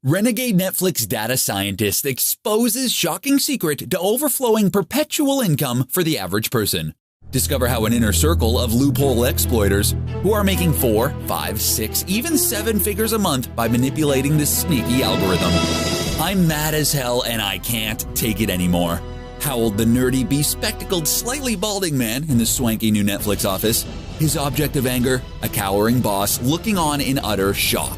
Renegade Netflix data scientist exposes shocking secret to overflowing perpetual income for the average person. Discover how an inner circle of loophole exploiters who are making 4, 5, 6, even 7 figures a month by manipulating this sneaky algorithm. I'm mad as hell and I can't take it anymore, howled the nerdy, bespectacled, slightly balding man in the swanky new Netflix office, his object of anger, a cowering boss looking on in utter shock.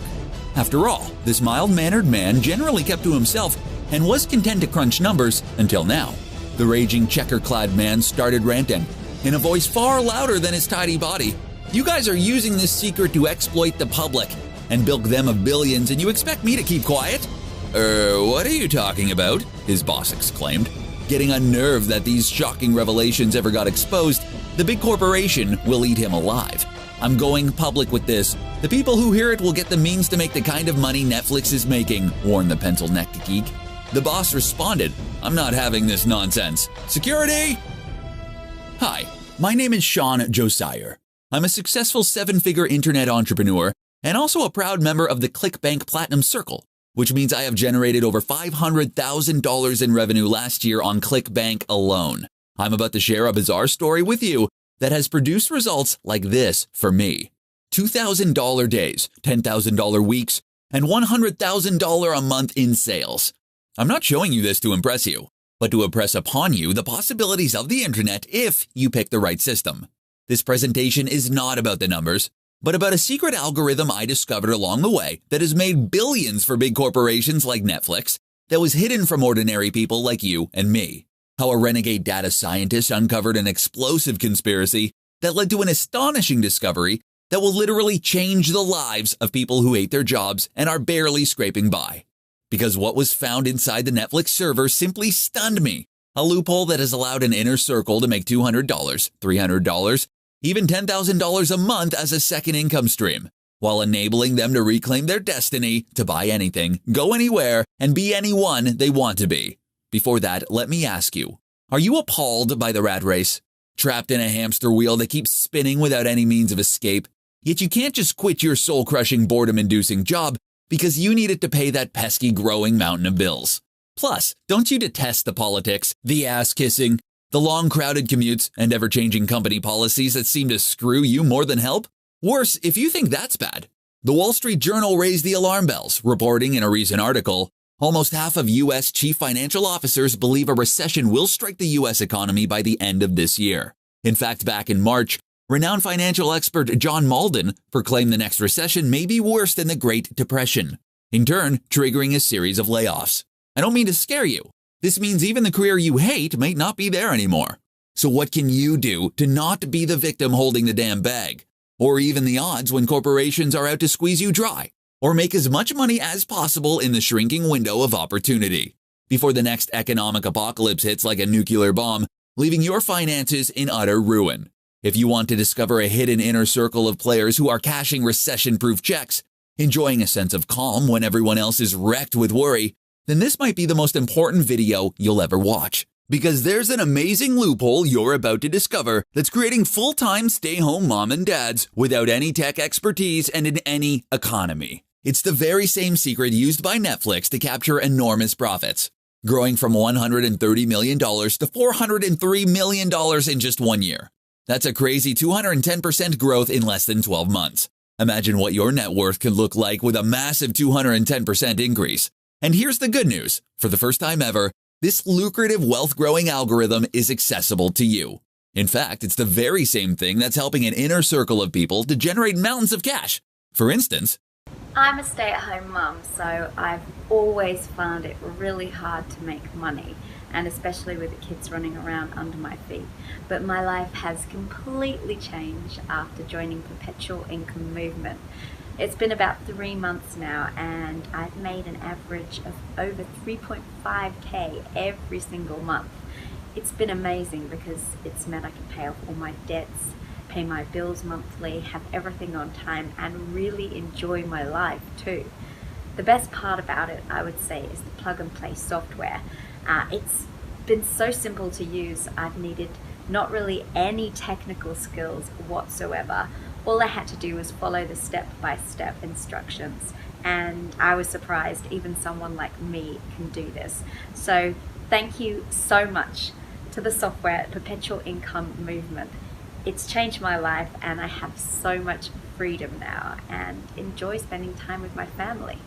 After all, this mild-mannered man generally kept to himself and was content to crunch numbers until now. The raging checker-clad man started ranting, in a voice far louder than his tidy body. You guys are using this secret to exploit the public and bilk them of billions, and you expect me to keep quiet? What are you talking about? His boss exclaimed. Getting unnerved that these shocking revelations ever got exposed, the big corporation will eat him alive. I'm going public with this. The people who hear it will get the means to make the kind of money Netflix is making, warned the pencil-necked geek. The boss responded, I'm not having this nonsense. Security! Hi, my name is Sean Josiah. I'm a successful 7-figure internet entrepreneur and also a proud member of the ClickBank Platinum Circle, which means I have generated over $500,000 in revenue last year on ClickBank alone. I'm about to share a bizarre story with you that has produced results like this for me. $2,000 days, $10,000 weeks, and $100,000 a month in sales. I'm not showing you this to impress you, but to impress upon you the possibilities of the internet if you pick the right system. This presentation is not about the numbers, but about a secret algorithm I discovered along the way that has made billions for big corporations like Netflix that was hidden from ordinary people like you and me. How a renegade data scientist uncovered an explosive conspiracy that led to an astonishing discovery that will literally change the lives of people who hate their jobs and are barely scraping by. Because what was found inside the Netflix server simply stunned me. A loophole that has allowed an inner circle to make $200, $300, even $10,000 a month as a second income stream, while enabling them to reclaim their destiny to buy anything, go anywhere, and be anyone they want to be. Before that, let me ask you, are you appalled by the rat race? Trapped in a hamster wheel that keeps spinning without any means of escape, yet you can't just quit your soul-crushing, boredom-inducing job because you need it to pay that pesky growing mountain of bills. Plus, don't you detest the politics, the ass-kissing, the long crowded commutes, and ever-changing company policies that seem to screw you more than help? Worse, if you think that's bad. The Wall Street Journal raised the alarm bells, reporting in a recent article, almost half of U.S. chief financial officers believe a recession will strike the U.S. economy by the end of this year. In fact, back in March, renowned financial expert John Malden proclaimed the next recession may be worse than the Great Depression, in turn triggering a series of layoffs. I don't mean to scare you. This means even the career you hate might not be there anymore. So what can you do to not be the victim holding the damn bag? Or even the odds when corporations are out to squeeze you dry? Or make as much money as possible in the shrinking window of opportunity before the next economic apocalypse hits like a nuclear bomb, leaving your finances in utter ruin. If you want to discover a hidden inner circle of players who are cashing recession-proof checks, enjoying a sense of calm when everyone else is wrecked with worry, then this might be the most important video you'll ever watch. Because there's an amazing loophole you're about to discover that's creating full-time stay-home mom and dads without any tech expertise and in any economy. It's the very same secret used by Netflix to capture enormous profits, growing from $130 million to $403 million in just 1 year. That's a crazy 210% growth in less than 12 months. Imagine what your net worth could look like with a massive 210% increase. And here's the good news. For the first time ever, this lucrative wealth-growing algorithm is accessible to you. In fact, it's the very same thing that's helping an inner circle of people to generate mountains of cash. For instance, I'm a stay-at-home mum, so I've always found it really hard to make money, and especially with the kids running around under my feet. But my life has completely changed after joining Perpetual Income Movement. It's been about 3 months now, and I've made an average of over 3.5K every single month. It's been amazing because it's meant I can pay off all my debts, pay my bills monthly, have everything on time, and really enjoy my life too. The best part about it, I would say, is the plug-and-play software. It's been so simple to use. I've needed not really any technical skills whatsoever. All I had to do was follow the step-by-step instructions, and I was surprised even someone like me can do this. So thank you so much to the software Perpetual Income Movement. It's changed my life, and I have so much freedom now and enjoy spending time with my family.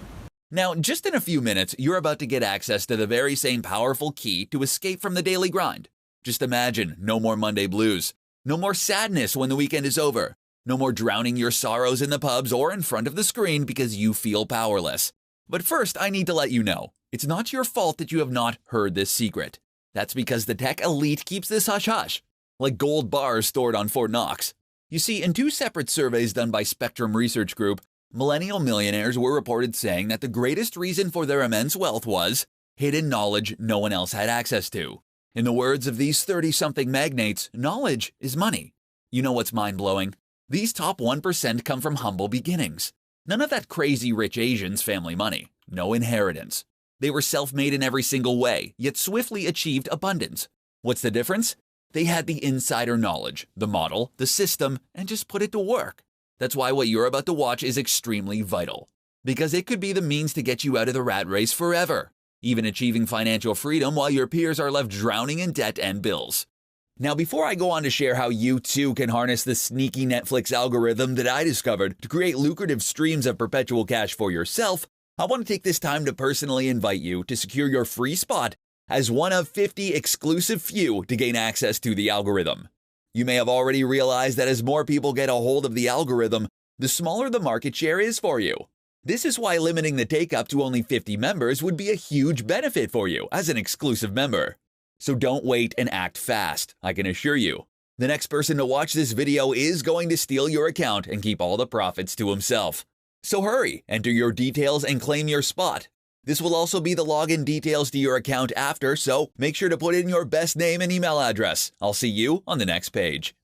Now, just in a few minutes, you're about to get access to the very same powerful key to escape from the daily grind. Just imagine no more Monday blues, no more sadness when the weekend is over, no more drowning your sorrows in the pubs or in front of the screen because you feel powerless. But first, I need to let you know, it's not your fault that you have not heard this secret. That's because the tech elite keeps this hush-hush, like gold bars stored on Fort Knox. You see, in two separate surveys done by Spectrum Research Group, millennial millionaires were reported saying that the greatest reason for their immense wealth was hidden knowledge no one else had access to. In the words of these 30-something magnates, knowledge is money. You know what's mind-blowing? These top 1% come from humble beginnings. None of that crazy rich Asians family money. No inheritance. They were self-made in every single way, yet swiftly achieved abundance. What's the difference? They had the insider knowledge, the model, the system, and just put it to work. That's why what you're about to watch is extremely vital. Because it could be the means to get you out of the rat race forever, even achieving financial freedom while your peers are left drowning in debt and bills. Now, before I go on to share how you too can harness the sneaky Netflix algorithm that I discovered to create lucrative streams of perpetual cash for yourself, I want to take this time to personally invite you to secure your free spot as one of 50 exclusive few to gain access to the algorithm. You may have already realized that as more people get a hold of the algorithm, the smaller the market share is for you. This is why limiting the take-up to only 50 members would be a huge benefit for you as an exclusive member. So don't wait and act fast, I can assure you. The next person to watch this video is going to steal your account and keep all the profits to himself. So hurry, enter your details and claim your spot. This will also be the login details to your account after, so make sure to put in your best name and email address. I'll see you on the next page.